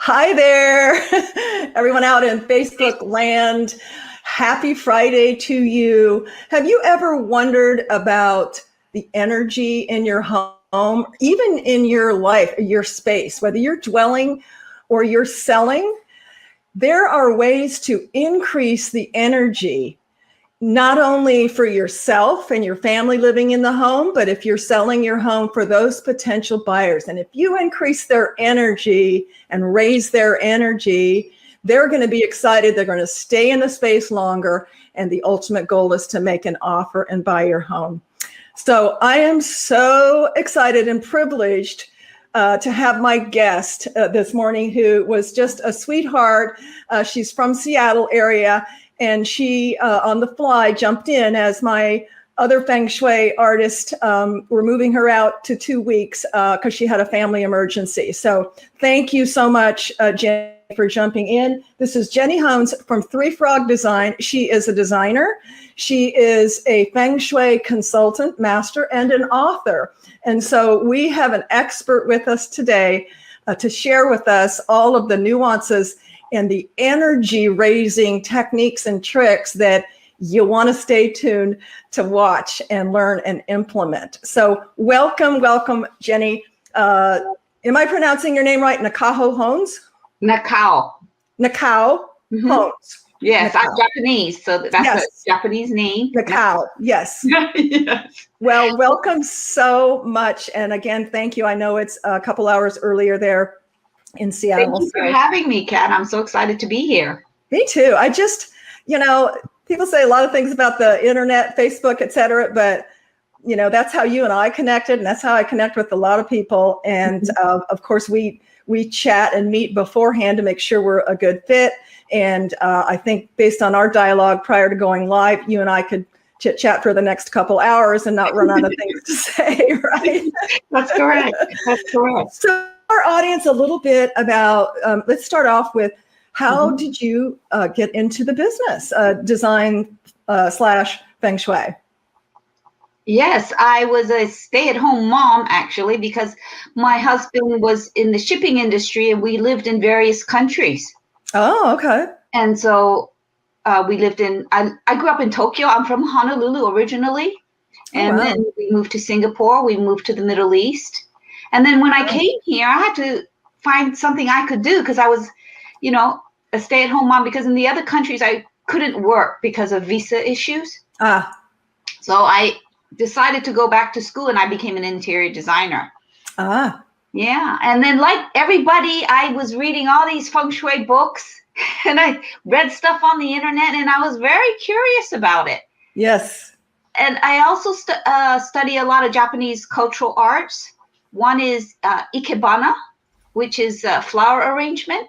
Hi there, everyone out in Facebook land. Happy Friday to you. Have you ever wondered about the energy in your home, even in your life, your space, whether you're dwelling or you're selling? There are ways to increase the energy, not only for yourself and your family living in the home, but if you're selling your home for those potential buyers. And if you increase their energy and raise their energy, they're going to be excited. They're going to stay in the space longer. And the ultimate goal is to make an offer and buy your home. So I am so excited and privileged to have my guest this morning, who was just a sweetheart. She's from Seattle area, and she on the fly jumped in as my other Feng Shui artist. We're moving her out to 2 weeks because she had a family emergency. So thank you so much, Jenny, for jumping in. This is Jenny Hones from Three Frog Design. She is a designer. She is a Feng Shui consultant, master, and an author. And so we have an expert with us today to share with us all of the nuances and the energy raising techniques and tricks that you want to stay tuned to watch and learn and implement. So welcome, Jenny. Am I pronouncing your name right? Nakao Hones? Nakao. Hones. Yes, Nakao. I'm Japanese, so that's a Japanese name. Nakao, yes. Yes. Well, welcome so much. And again, thank you. I know it's a couple hours earlier there in Seattle. Thank you for having me, Kat. I'm so excited to be here. Me too. I just, people say a lot of things about the internet, Facebook, et cetera, but that's how you and I connected, and that's how I connect with a lot of people. And of course, we chat and meet beforehand to make sure we're a good fit. And I think based on our dialogue prior to going live, you and I could chit chat for the next couple hours and not run out of things to say, right? That's correct. That's correct. So our audience a little bit about, let's start off with, how did you get into the business, design / Feng Shui? Yes, I was a stay-at-home mom, actually, because my husband was in the shipping industry and we lived in various countries. Oh, okay. And so we lived I grew up in Tokyo. I'm from Honolulu originally. And then we moved to Singapore. We moved to the Middle East. And then when I came here, I had to find something I could do because I was, a stay-at-home mom, because in the other countries I couldn't work because of visa issues. So I decided to go back to school and I became an interior designer. Yeah. And then like everybody, I was reading all these Feng Shui books and I read stuff on the internet and I was very curious about it. Yes. And I also study a lot of Japanese cultural arts. One is ikebana, which is flower arrangement.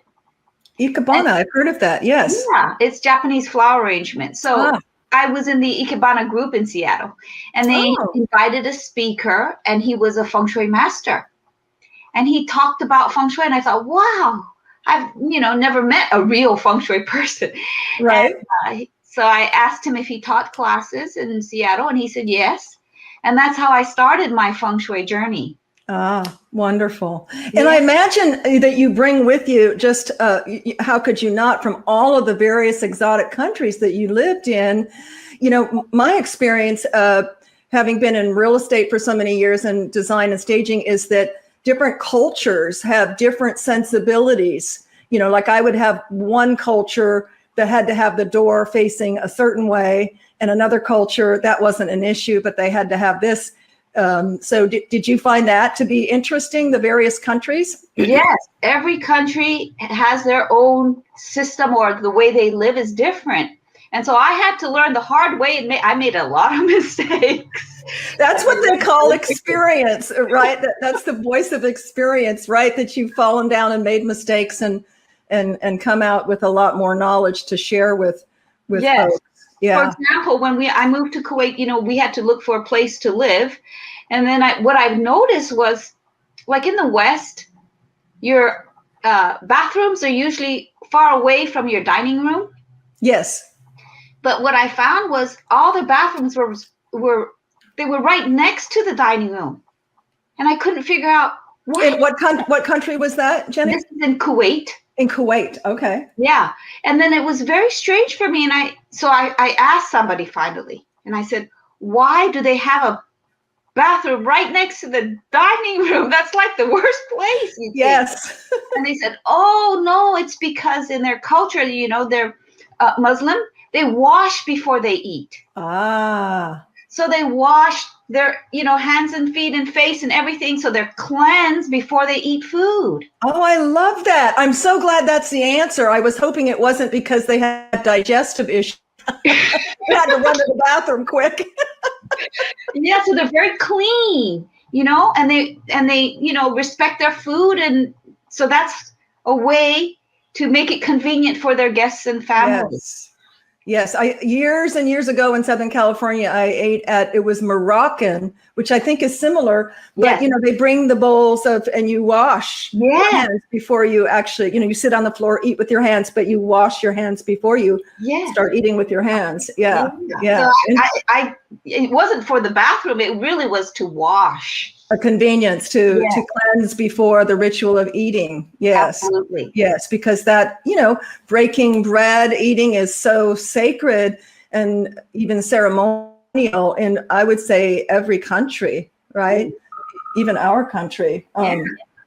Ikebana, I've heard of that, yes. Yeah, it's Japanese flower arrangement. So I was in the ikebana group in Seattle, and they invited a speaker, and he was a Feng Shui master. And he talked about Feng Shui, and I thought, wow, I've, never met a real Feng Shui person. Right. And, so I asked him if he taught classes in Seattle, and he said yes. And that's how I started my Feng Shui journey. Wonderful. And I imagine that you bring with you just, how could you not, from all of the various exotic countries that you lived in. My experience having been in real estate for so many years and design and staging is that different cultures have different sensibilities. Like I would have one culture that had to have the door facing a certain way, and another culture that wasn't an issue, but they had to have this. So did you find that to be interesting, the various countries? Yes, every country has their own system, or the way they live is different. And so I had to learn the hard way. I made a lot of mistakes. That's what they call experience, right? That's the voice of experience, right? That you've fallen down and made mistakes and come out with a lot more knowledge to share with folks. Yeah. For example, when I moved to Kuwait, we had to look for a place to live. And then what I've noticed was, like in the West, your bathrooms are usually far away from your dining room. Yes. But what I found was all the bathrooms were right next to the dining room. And I couldn't figure out what country was that, Jenny? This is in Kuwait. In Kuwait. Okay. Yeah. And then it was very strange for me. And I asked somebody finally, and I said, why do they have a bathroom right next to the dining room? That's like the worst place. Yes. And they said, oh, no, it's because in their culture, they're Muslim, they wash before they eat. Ah. So they wash their, hands and feet and face and everything. So they're cleansed before they eat food. Oh, I love that. I'm so glad that's the answer. I was hoping it wasn't because they had digestive issues. They had to run to the bathroom quick. Yeah, so they're very clean, and they respect their food, and so that's a way to make it convenient for their guests and families. Yes. Years and years ago in Southern California, I ate it was Moroccan, which I think is similar, but they bring the bowls and you wash your hands before you actually, you sit on the floor, eat with your hands, but you wash your hands before you start eating with your hands. Yeah. So it wasn't for the bathroom. It really was to wash. A convenience to cleanse before the ritual of eating. Yes. Absolutely. Yes, because that, breaking bread, eating is so sacred and even ceremonial in, I would say, every country, right? Even our country,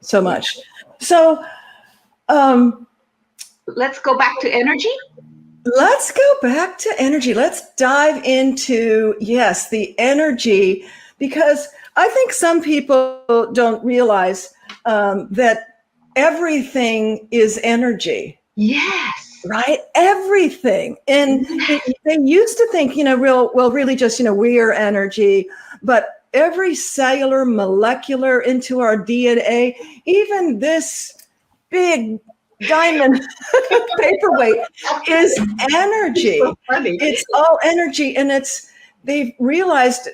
so much. So let's go back to energy. Let's go back to energy. Let's dive into, the energy, because I think some people don't realize that everything is energy. Yes. Right? Everything. And they used to think, really just, we are energy, but every cellular, molecular into our DNA, even this big diamond paperweight is energy. So funny. It's all energy. And they've realized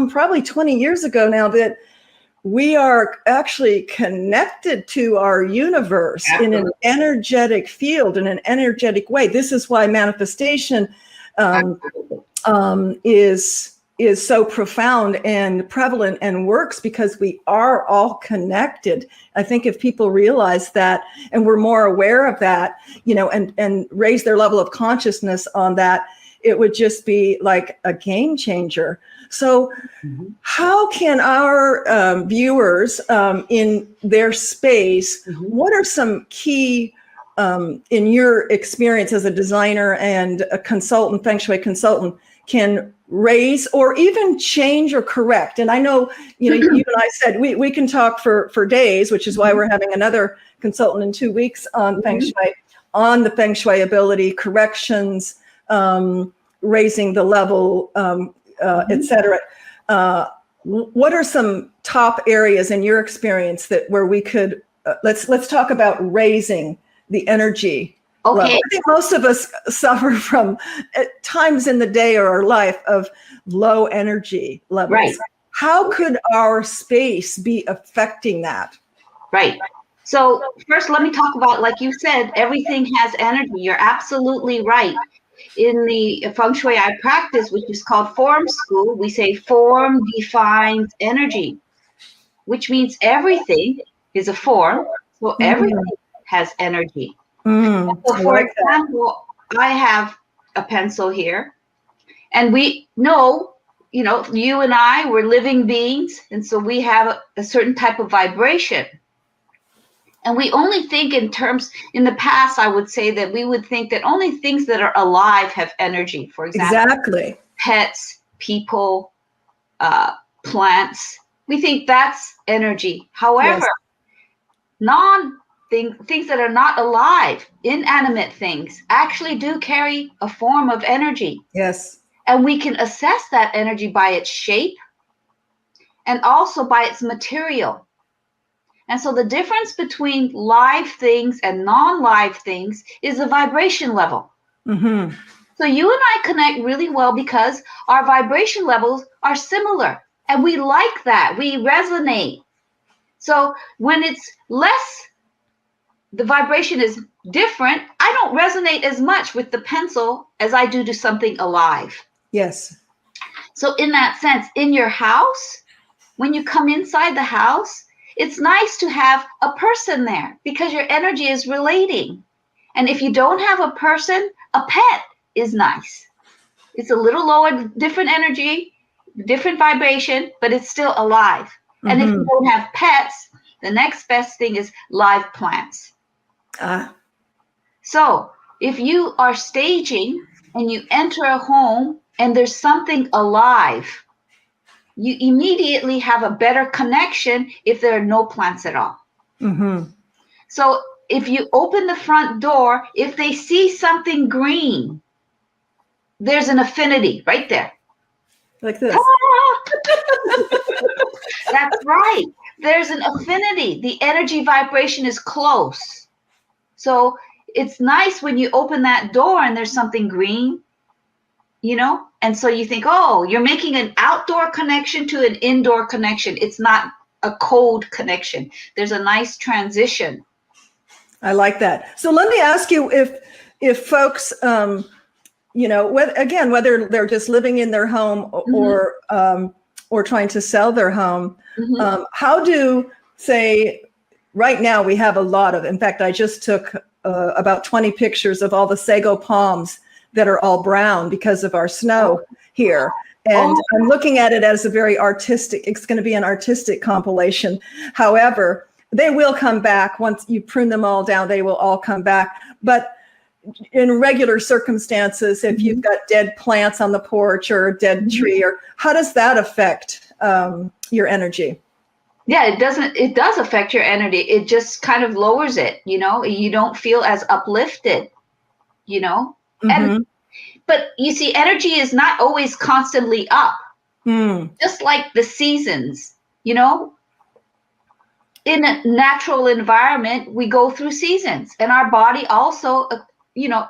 probably 20 years ago now that we are actually connected to our universe in an energetic field, in an energetic way. This is why manifestation is so profound and prevalent and works, because we are all connected. I think if people realize that and we're more aware of that, and raise their level of consciousness on that, it would just be like a game changer. So how can our viewers in their space, what are some key, in your experience as a designer and a consultant, Feng Shui consultant, can raise or even change or correct? And I know, you and I said we can talk for days, which is why we're having another consultant in 2 weeks on Feng Shui, on the Feng Shui ability, corrections, raising the level, et cetera. What are some top areas in your experience where we could, let's talk about raising the energy level. I think most of us suffer from times in the day or our life of low energy levels. Right. How could our space be affecting that? Right. So first, let me talk about, like you said, everything has energy. You're absolutely right. In the Feng Shui I practice, which is called Form School, we say form defines energy, which means everything is a form. So everything has energy. So for example, I have a pencil here, and we know, you and I, we're living beings, and so we have a certain type of vibration. And we only think in the past, I would say that we would think that only things that are alive have energy. For example, pets, people, plants. We think that's energy. However, things that are not alive, inanimate things, actually do carry a form of energy. Yes. And we can assess that energy by its shape and also by its material. And so the difference between live things and non-live things is the vibration level. So you and I connect really well because our vibration levels are similar, and we like that. We resonate. So when it's less, the vibration is different, I don't resonate as much with the pencil as I do to something alive. Yes. So in that sense, in your house, when you come inside the house, it's nice to have a person there because your energy is relating. And if you don't have a person, a pet is nice. It's a little lower, different energy, different vibration, but it's still alive. Mm-hmm. And if you don't have pets, the next best thing is live plants. So if you are staging and you enter a home and there's something alive, you immediately have a better connection if there are no plants at all. Mm-hmm. So if you open the front door, if they see something green, there's an affinity right there. Like this. That's right. There's an affinity. The energy vibration is close. So it's nice when you open that door and there's something green, you know? And so you think, oh, you're making an outdoor connection to an indoor connection. It's not a cold connection. There's a nice transition. I like that. So let me ask you if folks, you know, whether they're just living in their home or trying to sell their home, how do, say, right now we have a lot of, in fact, I just took about 20 pictures of all the sago palms that are all brown because of our snow here. And I'm looking at it as a very artistic, it's going to be an artistic compilation. However, they will come back once you prune them all down, they will all come back. But in regular circumstances, if you've got dead plants on the porch or a dead tree, or how does that affect your energy? Yeah, it does affect your energy. It just kind of lowers it, you know, you don't feel as uplifted, you know. But you see, energy is not always constantly up. Just like the seasons, you know, in a natural environment, we go through seasons, and our body also, you know,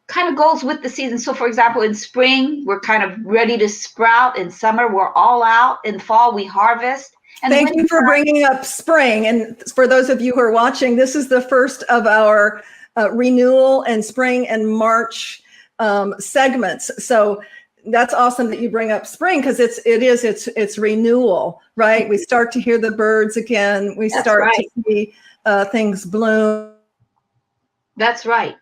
kind of goes with the season. So for example, in spring, we're kind of ready to sprout. In summer, we're all out. In fall, we harvest. And thank you for bringing up spring. And for those of you who are watching, this is the first of our renewal and spring and March segments. So that's awesome that you bring up spring, because it's renewal, right? We start to hear the birds again. We start to see things bloom. That's right.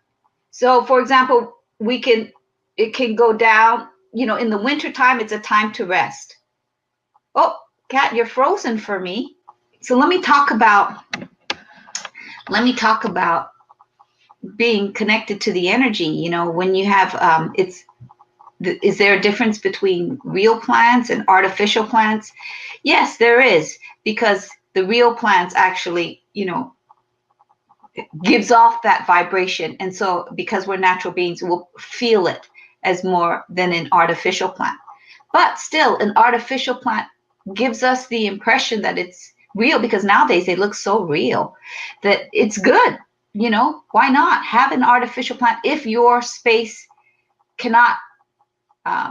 So for example, it can go down, you know, in the wintertime, it's a time to rest. Oh, Kat, you're frozen for me. So let me talk about being connected to the energy. You know, when you have, is there a difference between real plants and artificial plants? Yes, there is, because the real plants actually, you know, gives off that vibration. And so because we're natural beings, we'll feel it as more than an artificial plant. But still, an artificial plant gives us the impression that it's real, because nowadays they look so real that it's good. You know, why not have an artificial plant if your space cannot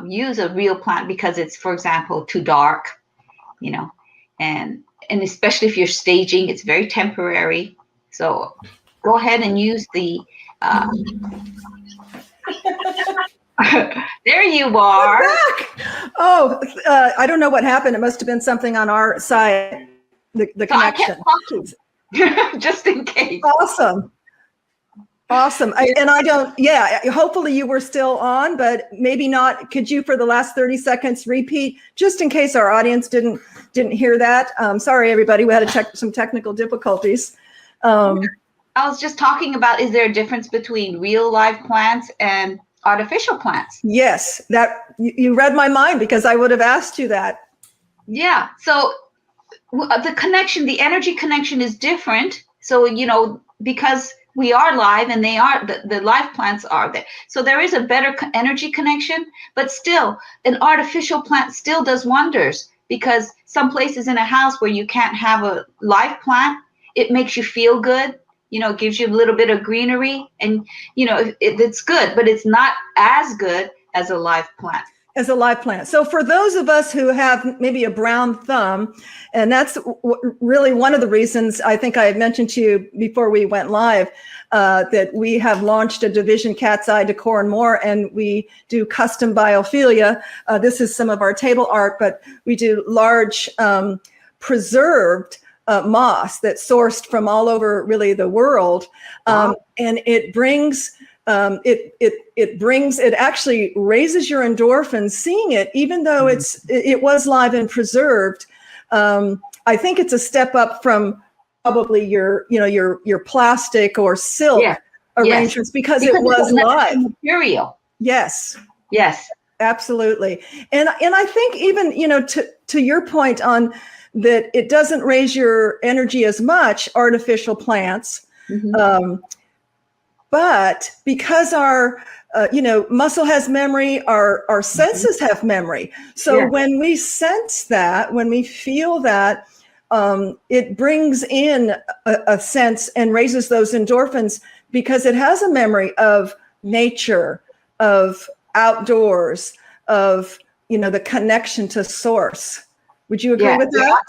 use a real plant because it's, for example, too dark, you know, and especially if you're staging, it's very temporary. So go ahead and use the, there you are. Back. Oh, I don't know what happened. It must have been something on our side, the connection. I kept talking, just in case. Awesome. Hopefully you were still on, but maybe not. Could you, for the last 30 seconds, repeat, just in case our audience didn't hear that? Sorry, everybody. We had to check some technical difficulties. I was just talking about, is there a difference between real live plants and artificial plants? Yes, that you read my mind, because I would have asked you that. Yeah. So the connection, the energy connection is different. So, you know, because we are live and they are, the live plants are there. So there is a better energy connection, but still an artificial plant still does wonders, because some places in a house where you can't have a live plant, it makes you feel good. You know, it gives you a little bit of greenery, and, you know, it's good, but it's not as good as a live plant. So for those of us who have maybe a brown thumb, and that's really one of the reasons I think I had mentioned to you before we went live, that we have launched a division, Cat's Eye Decor and More, and we do custom biophilia. This is some of our table art, but we do large preserved moss that's sourced from all over really the world. And it brings, it actually raises your endorphins seeing it, even though it was live and preserved. I think it's a step up from probably your plastic or silk arrangements because it was live material. Yes. Yes. Absolutely. And I think even, to your point on that, it doesn't raise your energy as much, artificial plants. But because our, muscle has memory, our senses have memory. So when we sense that, when we feel that, it brings in a sense and raises those endorphins because it has a memory of nature, of outdoors, of, the connection to source. Would you agree with that?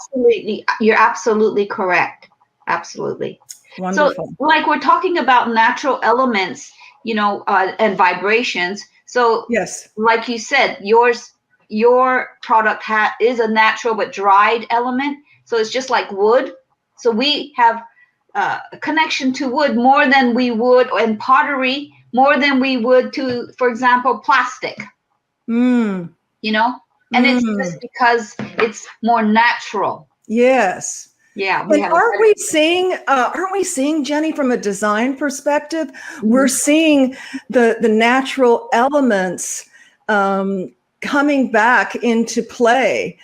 You're absolutely correct. Absolutely. Wonderful. So like we're talking about natural elements, and vibrations. So yes, like you said, your product is a natural but dried element. So it's just like wood. So we have a connection to wood more than we would, and pottery more than we would to, for example, plastic. And it's just because it's more natural. Yes. Yeah. And aren't we seeing, Jenny, from a design perspective, we're seeing the natural elements coming back into play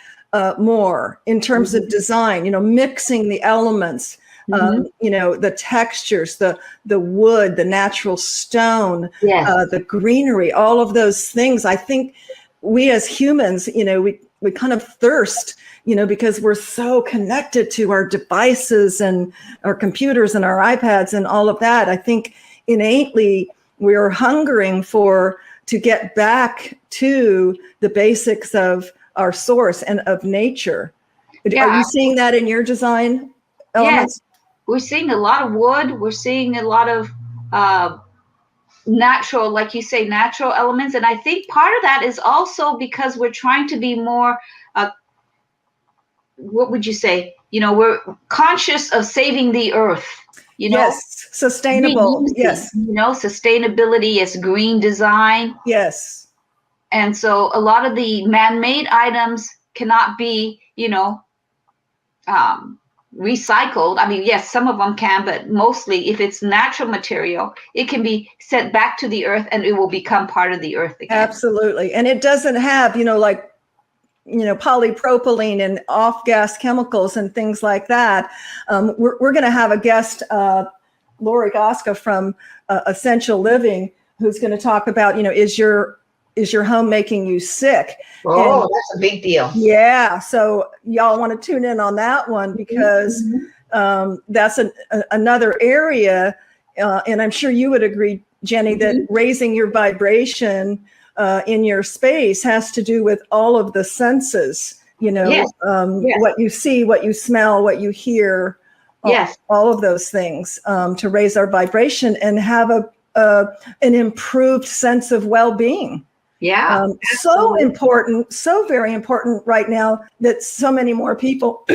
more in terms of design, mixing the elements, the textures, the wood, the natural stone, the greenery, all of those things. I think we as humans, we kind of thirst, because we're so connected to our devices and our computers and our iPads and all of that. I think innately we're hungering to get back to the basics of our source and of nature. Are you seeing that in your design elements? Yes, we're seeing a lot of wood. We're seeing a lot of natural, like you say, natural elements. And I think part of that is also because we're trying to be more, what would you say? We're conscious of saving the earth, Yes, sustainable. Yes. Sustainability is green design. Yes. And so a lot of the man-made items cannot be, recycled. I mean, yes, some of them can, but mostly if it's natural material, it can be sent back to the earth and it will become part of the earth again. Absolutely. And it doesn't have, polypropylene and off-gas chemicals and things like that. We're going to have a guest, Lori Goska from Essential Living, who's going to talk about, is your home making you sick? Oh, and that's a big deal. Yeah. So y'all want to tune in on that one because that's another area. And I'm sure you would agree, Jenny, that raising your vibration in your space has to do with all of the senses, what you see, what you smell, what you hear, all of those things to raise our vibration and have an improved sense of well-being. Yeah. So important, so very important right now that so many more people,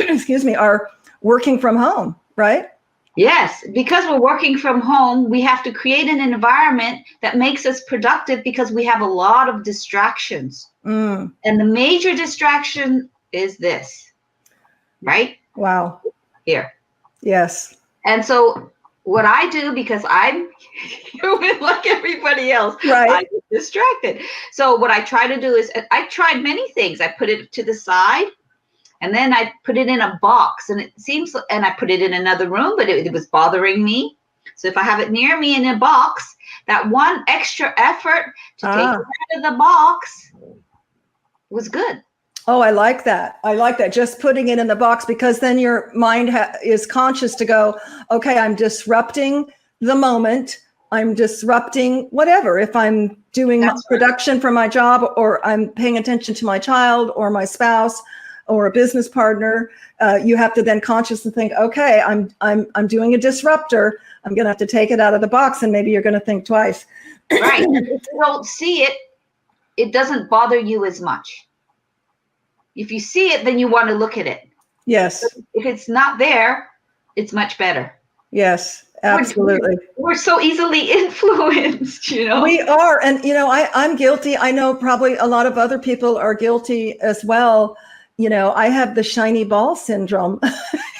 are working from home, right? Yes, because we're working from home, we have to create an environment that makes us productive because we have a lot of distractions. And the major distraction is this, right? Wow. Here. Yes. And so what I do, because I'm human like everybody else, right. I get distracted. So what I try to do is, I tried many things. I put it to the side. And then I put it in a box, and I put it in another room, but it was bothering me. So if I have it near me in a box, that one extra effort to take it out of the box was good. Oh, I like that. Just putting it in the box, because then your mind is conscious to go, okay, I'm disrupting the moment. I'm disrupting whatever. If I'm doing production for my job, or I'm paying attention to my child or my spouse, or a business partner, you have to then consciously think, okay, I'm doing a disruptor. I'm going to have to take it out of the box, and maybe you're going to think twice. Right. If you don't see it, it doesn't bother you as much. If you see it, then you want to look at it. Yes. If it's not there, it's much better. Yes, absolutely. We're so easily influenced, We are. And, I'm guilty. I know probably a lot of other people are guilty as well. I have the shiny ball syndrome.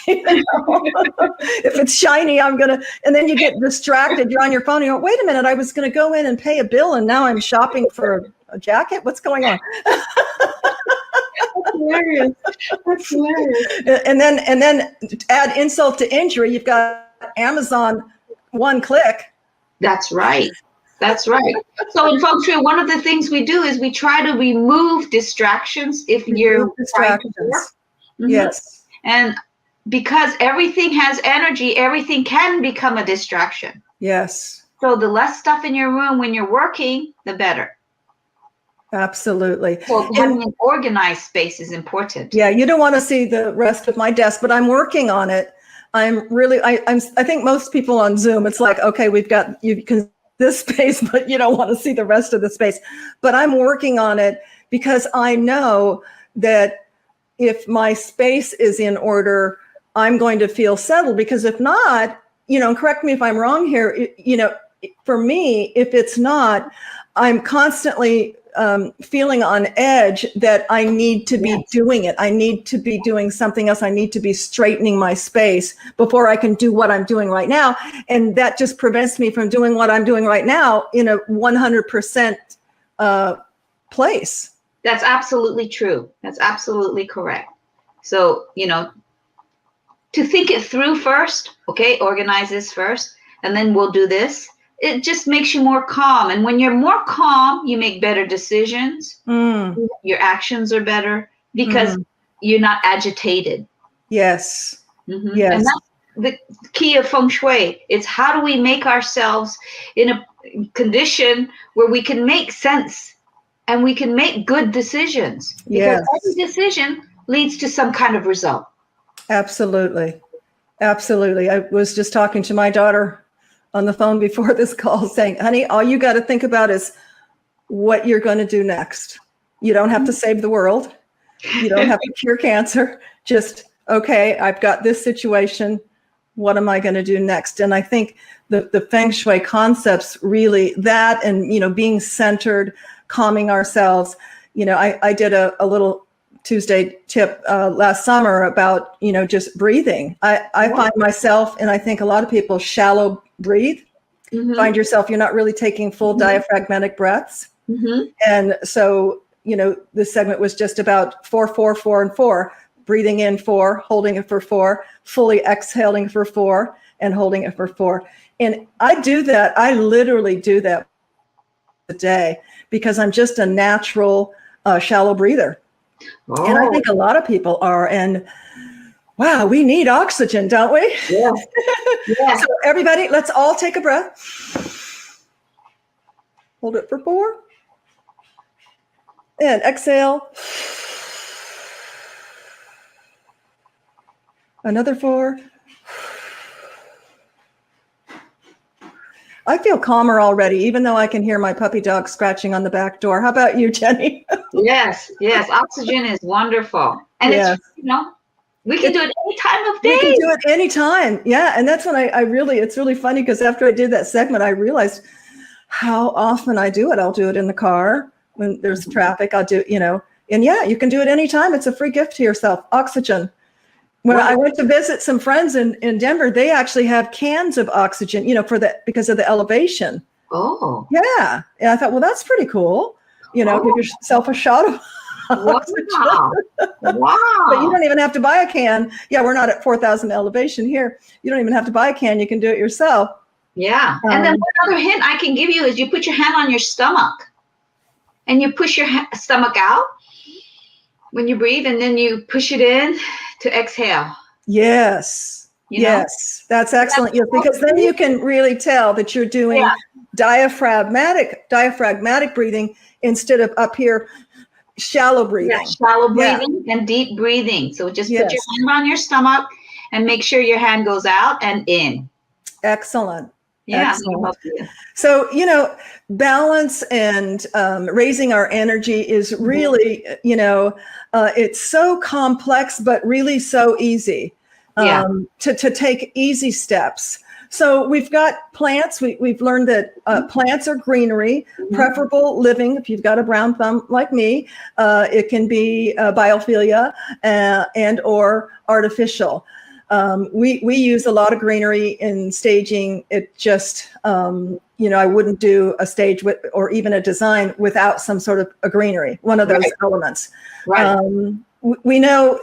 If it's shiny, and then you get distracted. You're on your phone. You go, wait a minute, I was going to go in and pay a bill, and now I'm shopping for a jacket. What's going on? That's hilarious. That's hilarious. And then add insult to injury. You've got Amazon one click. That's right. That's right. So in Feng Shui, one of the things we do is we try to remove distractions if you're distractions. Mm-hmm. Yes. And because everything has energy, everything can become a distraction. Yes. So the less stuff in your room when you're working, the better. Absolutely. So having an organized space is important. Yeah, you don't want to see the rest of my desk, but I'm working on it. I think most people on Zoom, it's like, okay, we've got this space, but you don't want to see the rest of the space. But I'm working on it because I know that if my space is in order, I'm going to feel settled. Because if not, correct me if I'm wrong here, for me, if it's not, I'm constantly feeling on edge that I need to be doing it. I need to be doing something else. I need to be straightening my space before I can do what I'm doing right now. And that just prevents me from doing what I'm doing right now in a 100% place. That's absolutely true. That's absolutely correct. So, to think it through first, okay, organize this first, and then we'll do this. It just makes you more calm. And when you're more calm, you make better decisions. Your actions are better because you're not agitated. Yes. Mm-hmm. Yes. And that's the key of Feng Shui. It's how do we make ourselves in a condition where we can make sense and we can make good decisions. Because every decision leads to some kind of result. Absolutely. Absolutely. I was just talking to my daughter on the phone before this call saying, honey, all you got to think about is what you're going to do next. You don't have to save the world. You don't have to cure cancer. Just, okay, I've got this situation. What am I going to do next? And I think the Feng Shui concepts really that, and, being centered, calming ourselves. I did a little Tuesday tip last summer about, just breathing. I find myself, and I think a lot of people, shallow breathe. Find yourself, you're not really taking full diaphragmatic breaths. And so, this segment was just about 4, 4, 4, and 4. Breathing in 4, holding it for 4, fully exhaling for 4, and holding it for 4. And I do that. I literally do that a day because I'm just a natural shallow breather. Oh. And I think a lot of people are. And wow, we need oxygen, don't we? Yeah. Yeah. So everybody, let's all take a breath. Hold it for 4. And exhale. Another 4. I feel calmer already, even though I can hear my puppy dog scratching on the back door. How about you, Jenny? Yes. Oxygen is wonderful. And it's, we can do it any time of day. We can do it anytime. Yeah. And that's when it's really funny because after I did that segment, I realized how often I do it. I'll do it in the car when there's traffic. I'll do, and you can do it anytime. It's a free gift to yourself. Oxygen. When I went to visit some friends in Denver, they actually have cans of oxygen, because of the elevation. Oh. Yeah. And I thought, well, that's pretty cool. Give yourself a shot of oxygen. Wow. But you don't even have to buy a can. Yeah, we're not at 4,000 elevation here. You don't even have to buy a can. You can do it yourself. Yeah. And then one other hint I can give you is you put your hand on your stomach and you push your stomach out when you breathe, and then you push it in to exhale. Yes. Yes. That's excellent. Because then you can really tell that you're doing diaphragmatic breathing instead of up here shallow breathing. Yeah, shallow breathing and deep breathing. So just put your hand on your stomach and make sure your hand goes out and in. Excellent. Yeah. Excellent. So, balance and raising our energy is really, it's so complex, but really so easy to take easy steps. So we've got plants. We've learned that plants are greenery, preferable living. If you've got a brown thumb like me, it can be biophilia and or artificial. We use a lot of greenery in staging. It just, I wouldn't do a stage with, or even a design without some sort of a greenery, one of those elements. Right. We know,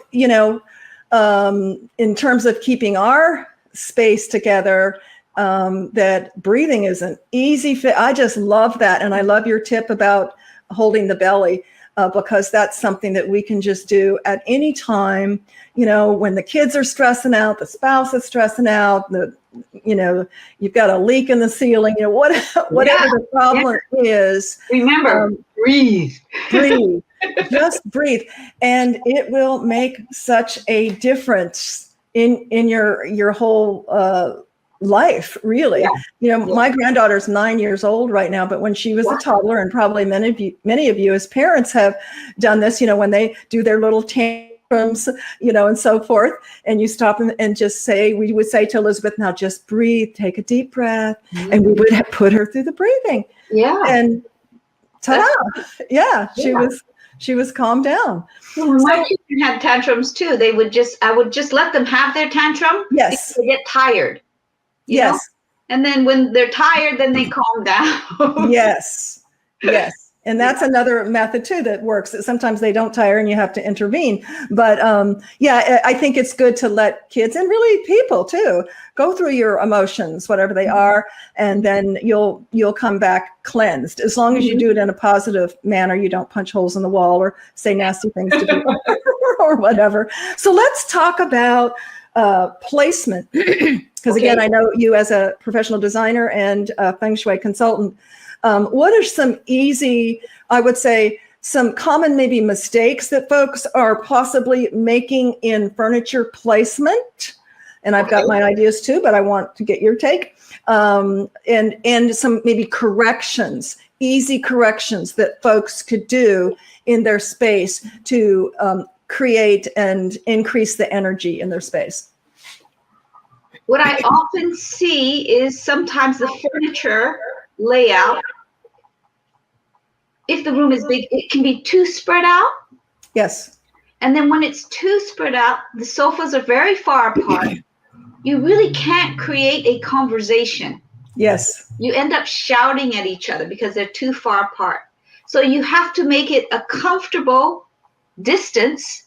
in terms of keeping our space together, that breathing is an easy fit. I just love that. And I love your tip about holding the belly, because that's something that we can just do at any time. When the kids are stressing out, the spouse is stressing out, you've got a leak in the ceiling, whatever the problem is. Remember, breathe. Breathe. Just breathe. And it will make such a difference in your whole life, really. My granddaughter's 9 years old right now, but when she was a toddler, and probably many of you as parents have done this, when they do their little tantrums, and so forth, and you stop them and just say, we would say to Elizabeth, now just breathe, take a deep breath, and we would have put her through the breathing. And ta-da! She was calmed down. My children had tantrums too. I would just let them have their tantrum. Yes. They get tired. You know? And then when they're tired, then they calm down. Yes. And that's another method too that works. Sometimes they don't tire and you have to intervene. But I think it's good to let kids, and really people too, go through your emotions, whatever they are, and then you'll come back cleansed. As long as you do it in a positive manner, you don't punch holes in the wall or say nasty things to people or whatever. So let's talk about placement. Because again, I know you as a professional designer and a Feng Shui consultant. What are some easy, I would say, some common maybe mistakes that folks are possibly making in furniture placement? And I've got my ideas too, but I want to get your take. And some maybe corrections, easy corrections that folks could do in their space to create and increase the energy in their space. What I often see is sometimes the furniture layout, if the room is big, it can be too spread out. Yes. And then when it's too spread out, the sofas are very far apart. You really can't create a conversation. Yes. You end up shouting at each other because they're too far apart. So you have to make it a comfortable distance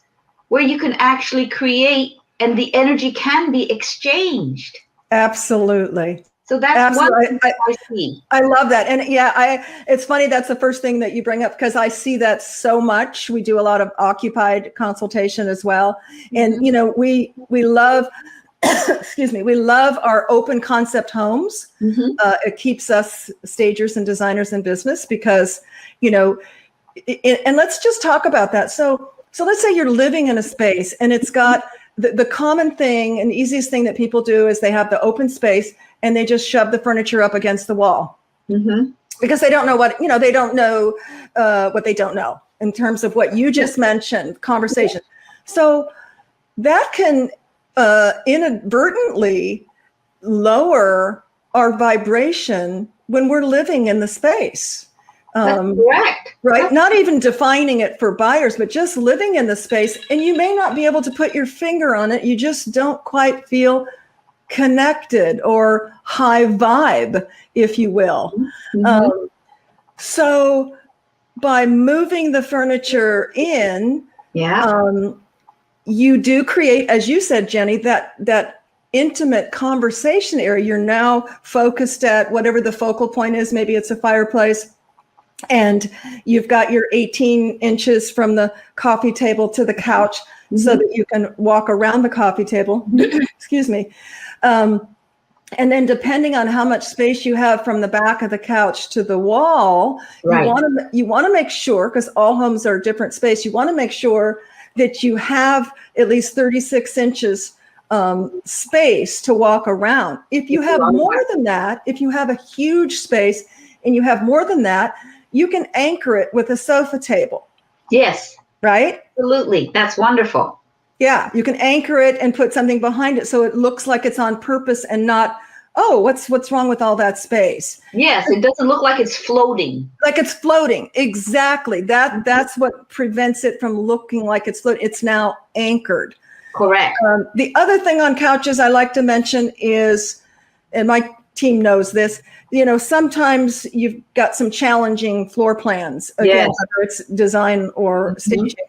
where you can actually create and the energy can be exchanged. Absolutely. So that's one thing I see. I love that. And it's funny, that's the first thing that you bring up, because I see that so much. We do a lot of occupied consultation as well. And, we love, we love our open concept homes. It keeps us stagers and designers in business because, and let's just talk about that. So let's say you're living in a space and it's got the common thing and easiest thing that people do is they have the open space and they just shove the furniture up against the wall because they don't know what, they don't know what they don't know in terms of what you just mentioned, conversation. So that can inadvertently lower our vibration when we're living in the space. Correct. Right. Not even defining it for buyers, but just living in the space. And you may not be able to put your finger on it. You just don't quite feel connected or high vibe, if you will. So by moving the furniture in, you do create, as you said, Jenny, that intimate conversation area. You're now focused at whatever the focal point is. Maybe it's a fireplace. And you've got your 18 inches from the coffee table to the couch so that you can walk around the coffee table. Excuse me. And then depending on how much space you have from the back of the couch to the wall, you want to make sure, because all homes are different space, you want to make sure that you have at least 36 inches space to walk around. If you have more than that, if you have a huge space and you have more than that, you can anchor it with a sofa table. Yes. Right? Absolutely. That's wonderful. Yeah, you can anchor it and put something behind it so it looks like it's on purpose and not, oh, what's wrong with all that space? Yes, it doesn't look like it's floating. Like it's floating. Exactly. That's what prevents it from looking like it's floating. It's now anchored. Correct. The other thing on couches I like to mention is, and my team knows this, sometimes you've got some challenging floor plans, again, whether it's design or staging.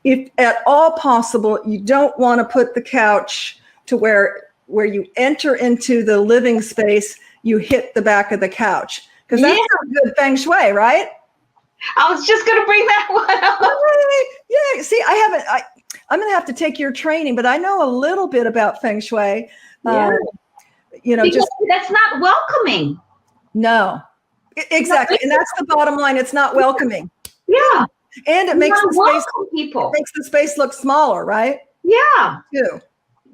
If at all possible, you don't want to put the couch to where you enter into the living space, you hit the back of the couch. Because that's not good feng shui, right? I was just going to bring that one up. Yeah, see, I'm going to have to take your training, but I know a little bit about feng shui. Because that's not welcoming. No, exactly. And that's the bottom line. It's not welcoming. Yeah. And it makes the space look smaller, right? Yeah. Too.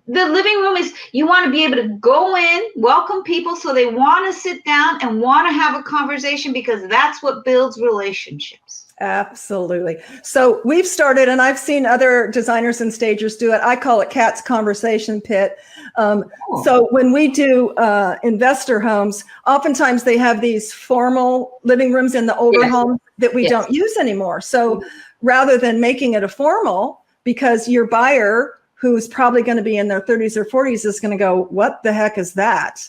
The living room is, you want to be able to go in, welcome people so they want to sit down and want to have a conversation, because that's what builds relationships. Absolutely. So we've started, and I've seen other designers and stagers do it. I call it Cat's Conversation Pit. So when we do investor homes, oftentimes they have these formal living rooms in the older homes that we don't use anymore. So rather than making it a formal, because your buyer, who's probably going to be in their 30s or 40s, is going to go, what the heck is that?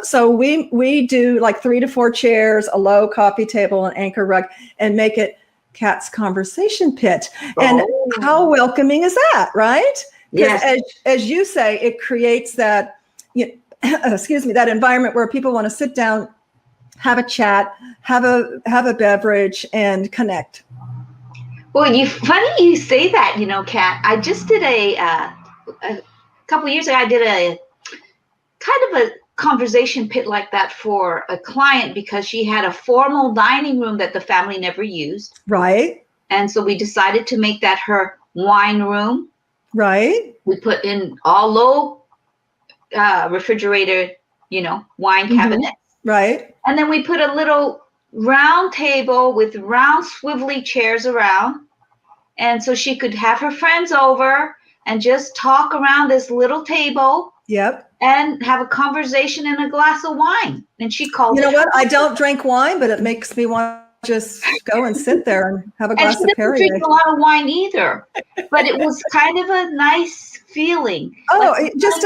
So we do like 3 to 4 chairs, a low coffee table, an anchor rug, and make it Cat's Conversation Pit. And how welcoming is that, right? Because as you say, it creates that, that environment where people want to sit down, have a chat, have a beverage, and connect. Well, funny you say that, Kat. I just did a couple years ago, I did a kind of a conversation pit like that for a client, because she had a formal dining room that the family never used. Right. And so we decided to make that her wine room. Right. We put in all low refrigerator, wine cabinets. Right. And then we put a little round table with round swivelly chairs around, and so she could have her friends over and just talk around this little table. Yep. And have a conversation and a glass of wine. And she called it. You know what? I don't drink wine, but it makes me want to just go and sit there and have a glass of Perrier. And she doesn't drink a lot of wine either, but it was kind of a nice feeling. Oh, like just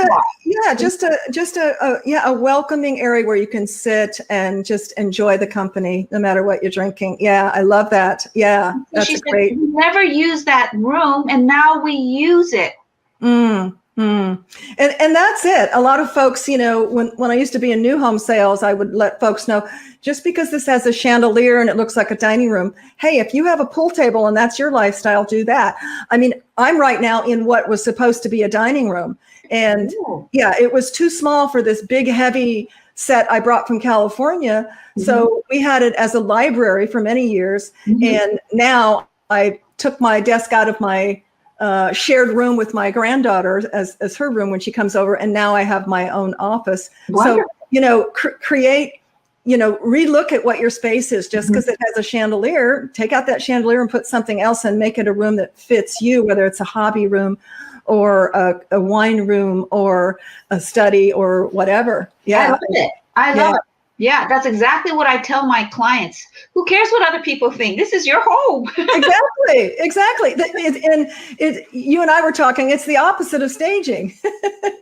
a welcoming area where you can sit and just enjoy the company, no matter what you're drinking. Yeah, I love that. Yeah, that's great. We never used that room, and now we use it. And that's it. A lot of folks, when I used to be in new home sales, I would let folks know, just because this has a chandelier and it looks like a dining room, hey, if you have a pool table and that's your lifestyle, do that. I mean, I'm right now in what was supposed to be a dining room. And it was too small for this big, heavy set I brought from California. So we had it as a library for many years. And now I took my desk out of my shared room with my granddaughter as her room when she comes over. And now I have my own office. Wonderful. So, create, relook at what your space is. Just because it has a chandelier, take out that chandelier and put something else and make it a room that fits you, whether it's a hobby room or a wine room or a study or whatever. Yeah. I love it. I love it. Yeah, that's exactly what I tell my clients. Who cares what other people think? This is your home. Exactly. And you and I were talking, it's the opposite of staging.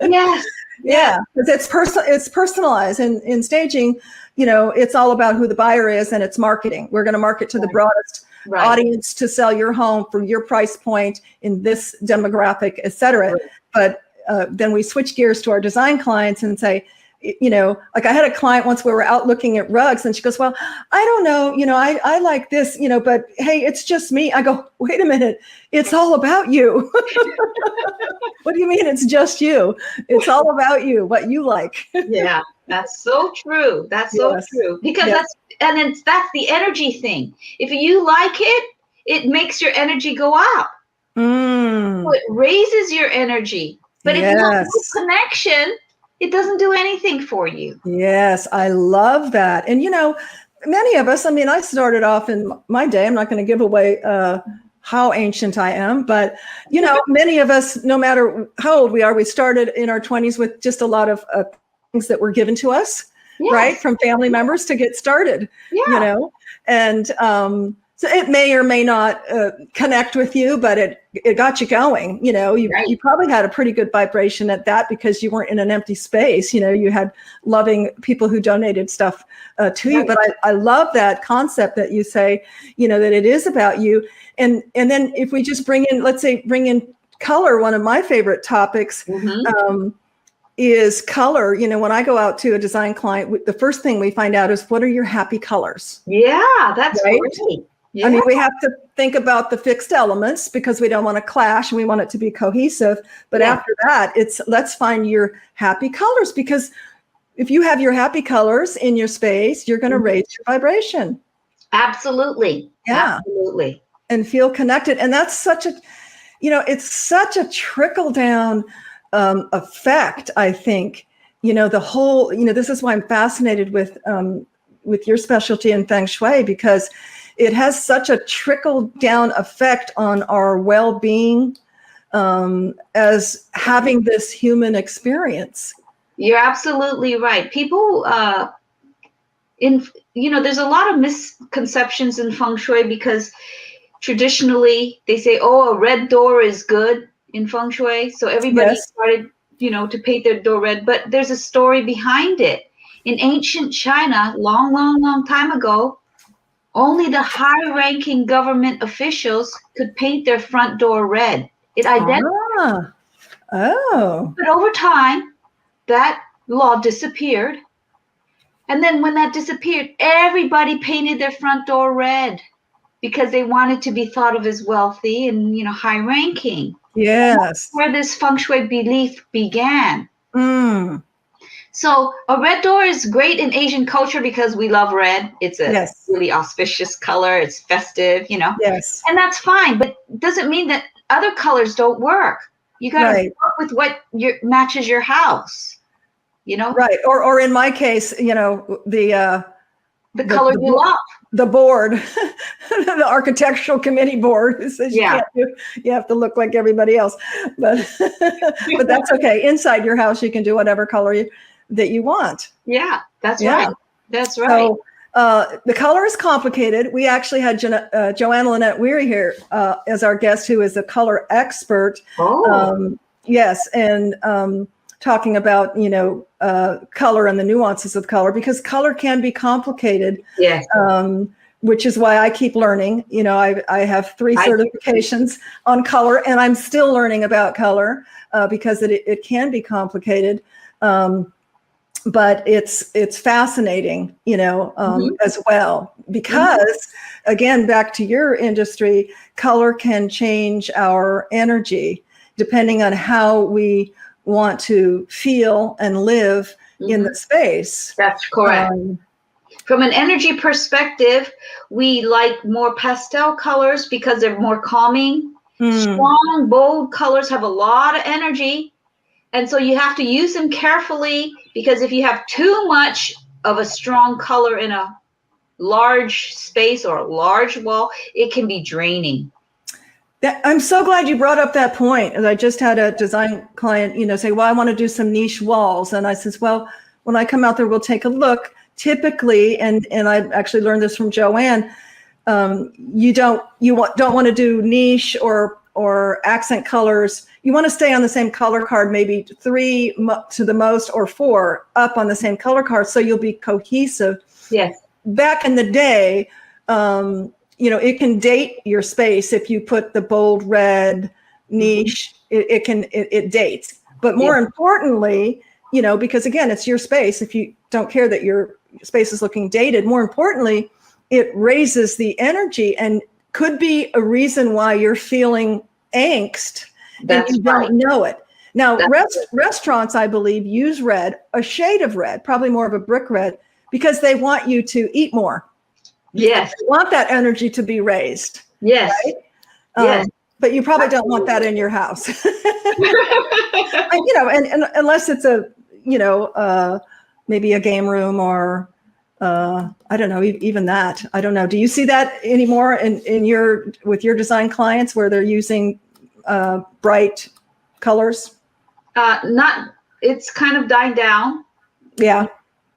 Yes. Yeah, because it's personalized. And in staging, it's all about who the buyer is, and it's marketing. We're going to market to the broadest audience to sell your home for your price point in this demographic, et cetera. But then we switch gears to our design clients and say, like I had a client once where we're out looking at rugs and she goes, well, I don't know, I like this, but hey, it's just me. I go, wait a minute. It's all about you. What do you mean it's just you? It's all about you, what you like. Yeah, that's so true. That's so true. Because that's the energy thing. If you like it, it makes your energy go up. So it raises your energy. But if you have Yes. no connection, it doesn't do anything for you. Yes, I love that. And, many of us, I started off in my day, I'm not going to give away how ancient I am, but, many of us, no matter how old we are, we started in our 20s with just a lot of things that were given to us, Yes. right, from family members to get started, Yeah. And so it may or may not connect with you, but it got you going. Right. You probably had a pretty good vibration at that because you weren't in an empty space. You had loving people who donated stuff to you. But I love that concept that you say, that it is about you. And then if we just bring in color, one of my favorite topics. Is color. When I go out to a design client, the first thing we find out is, what are your happy colors? Yeah, that's right. great. Yeah. We have to think about the fixed elements because we don't want to clash and we want it to be cohesive. But after that, let's find your happy colors, because if you have your happy colors in your space, you're going to raise your vibration. Absolutely. Yeah. Absolutely. And feel connected. And that's it's such a trickle down effect, I think. The whole, this is why I'm fascinated with your specialty in Feng Shui, because it has such a trickle down effect on our well-being as having this human experience. You're absolutely right. People, there's a lot of misconceptions in Feng Shui, because traditionally they say, a red door is good in Feng Shui. So everybody started, to paint their door red, but there's a story behind it. In ancient China, long, long, long time ago, only the high-ranking government officials could paint their front door red. It identified. But over time, that law disappeared. And then when that disappeared, everybody painted their front door red because they wanted to be thought of as wealthy and, high-ranking. Yes. And that's where this Feng Shui belief began. So a red door is great in Asian culture because we love red. It's a really auspicious color. It's festive, Yes. And that's fine, but it doesn't mean that other colors don't work. You got to work with what matches your house, Right. Or in my case, the color you love. The board, the architectural committee board says you can't you have to look like everybody else. But but that's okay. Inside your house, you can do whatever color that you want. Yeah, that's right. That's right. So the color is complicated. We actually had Joanna Lynette Weary here as our guest, who is a color expert. Yes, and talking about color and the nuances of color, because color can be complicated. Yes. Which is why I keep learning. I have 3 certifications on color, and I'm still learning about color because it can be complicated. But it's fascinating, as well, because again, back to your industry, color can change our energy depending on how we want to feel and live in the space. That's correct. From an energy perspective, we like more pastel colors because they're more calming. Strong, bold colors have a lot of energy. And so you have to use them carefully, because if you have too much of a strong color in a large space or a large wall, it can be draining. I'm so glad you brought up that point. And I just had a design client, say, well, I want to do some niche walls. And I says, well, when I come out there, we'll take a look. Typically, and I actually learned this from Joanne, you don't want to do niche or accent colors. You want to stay on the same color card, maybe 3 to the most, or 4 up on the same color card, so you'll be cohesive. Yes. Back in the day, it can date your space if you put the bold red niche. It dates. But more importantly, because again, it's your space. If you don't care that your space is looking dated, more importantly, it raises the energy and could be a reason why you're feeling angst. That's and you don't know it. Now, restaurants, I believe, use red, a shade of red, probably more of a brick red, because they want you to eat more. Yes. They want that energy to be raised. Yes. Right? Yes. But you probably don't want that in your house. And unless it's maybe a game room or I don't know, even that. I don't know. Do you see that anymore with your design clients where they're using bright colors? Not. It's kind of dying down. Yeah.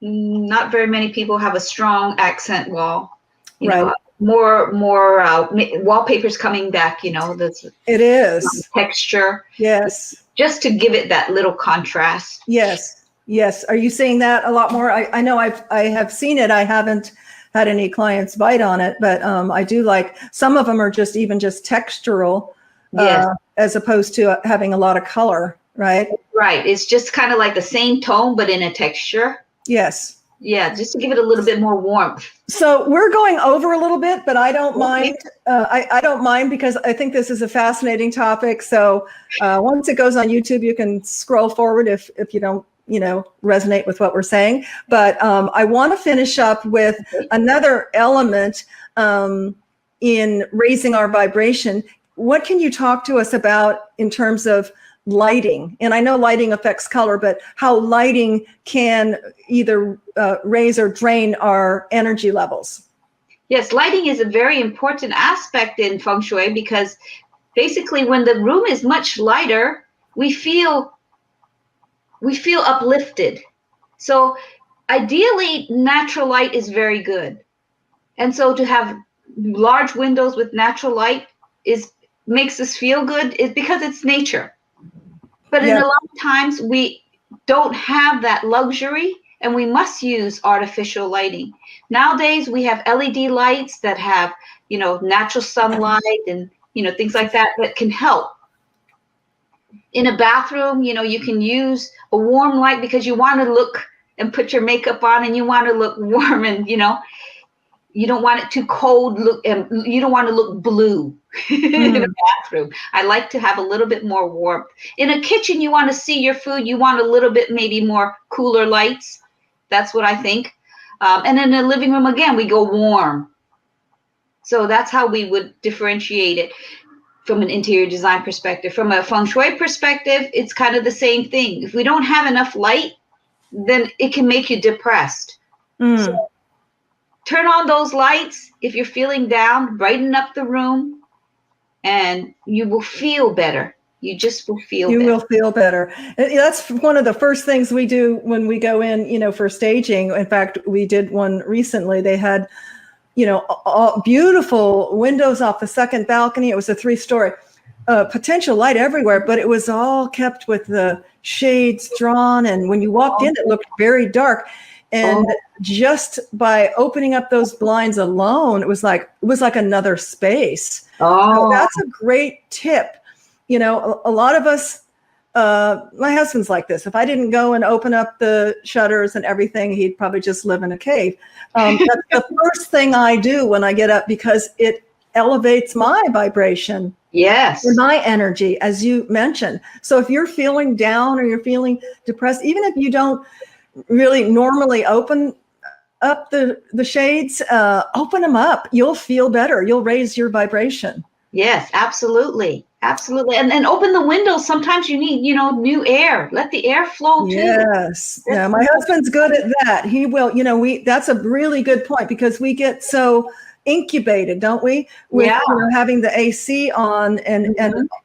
Not very many people have a strong accent wall. Right. More wallpapers coming back. It is texture. Yes. Just to give it that little contrast. Yes. Are you seeing that a lot more? I know I have seen it. I haven't had any clients bite on it, but I do like some of them are just textural, as opposed to having a lot of color, right? Right. It's just kind of like the same tone, but in a texture. Yes. Yeah, just to give it a little bit more warmth. So we're going over a little bit, but I don't mind. I don't mind because I think this is a fascinating topic. So once it goes on YouTube, you can scroll forward if you don't, resonate with what we're saying. But I want to finish up with another element in raising our vibration. What can you talk to us about in terms of lighting? And I know lighting affects color, but how lighting can either raise or drain our energy levels. Yes, lighting is a very important aspect in feng shui because basically when the room is much lighter, we feel uplifted. So ideally, natural light is very good. And so to have large windows with natural light makes us feel good is because it's nature. But in a lot of times we don't have that luxury and we must use artificial lighting. Nowadays we have LED lights that have, natural sunlight and, things like that can help. In a bathroom, you can use a warm light because you want to look and put your makeup on and you want to look warm and, you don't want it too cold and you don't want to look blue in a bathroom. I like to have a little bit more warmth. In a kitchen, you want to see your food. You want a little bit maybe more cooler lights. That's what I think. And in the living room, again, we go warm. So that's how we would differentiate it from an interior design perspective. From a feng shui perspective, it's kind of the same thing. If we don't have enough light, then it can make you depressed. So turn on those lights. If you're feeling down, brighten up the room and you will feel better. You just will feel better. You will feel better. That's one of the first things we do when we go in, for staging. In fact, we did one recently. They had, all beautiful windows off the second balcony. It was a 3-story, potential light everywhere, but it was all kept with the shades drawn. And when you walked in, it looked very dark. And just by opening up those blinds alone, it was like another space. So that's a great tip. A lot of us, my husband's like this. If I didn't go and open up the shutters and everything, he'd probably just live in a cave. That's the first thing I do when I get up because it elevates my vibration. Yes. And my energy, as you mentioned. So if you're feeling down or you're feeling depressed, even if you don't really normally open up the shades, open them up. You'll feel better. You'll raise your vibration. Yes, absolutely. Absolutely. And open the windows. Sometimes you need, new air. Let the air flow too. Yes. Yeah, my husband's good at that. He will, that's a really good point because we get so incubated, don't we? With having the AC on and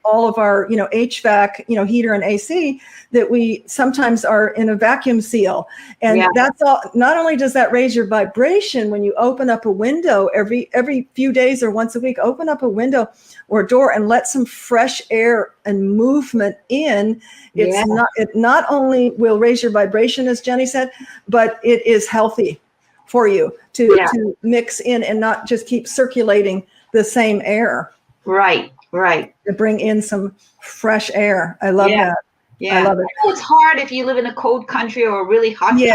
all of our, HVAC, heater and AC, that we sometimes are in a vacuum seal. And that's all. Not only does that raise your vibration when you open up a window every few days or once a week, open up a window or a door and let some fresh air and movement in. It not only will raise your vibration, as Jenny said, but it is healthy for you to mix in and not just keep circulating the same air. Right. To bring in some fresh air. I love that. Yeah. I love it. It's hard if you live in a cold country or a really hot country.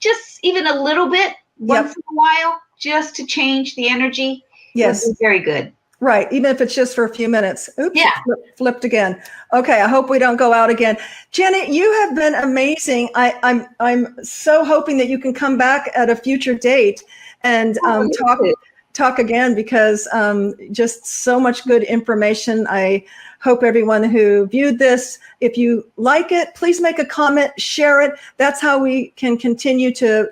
Just even a little bit once in a while, just to change the energy. Yes. Would be very good. Right. Even if it's just for a few minutes. Oops. Flipped again. Okay. I hope we don't go out again. Jenny, you have been amazing. I'm so hoping that you can come back at a future date and talk again because just so much good information. I hope everyone who viewed this, if you like it, please make a comment, share it. That's how we can continue to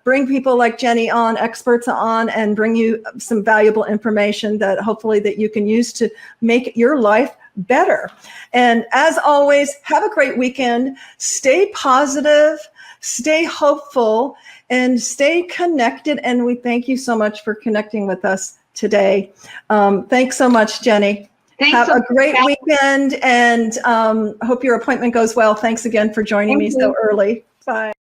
bring people like Jenny on, experts on, and bring you some valuable information that hopefully that you can use to make your life better. And as always, have a great weekend. Stay positive, stay hopeful, and stay connected. And we thank you so much for connecting with us today. Thanks so much, Jenny. Have a great weekend, and hope your appointment goes well. Thanks again for joining me so early. Bye.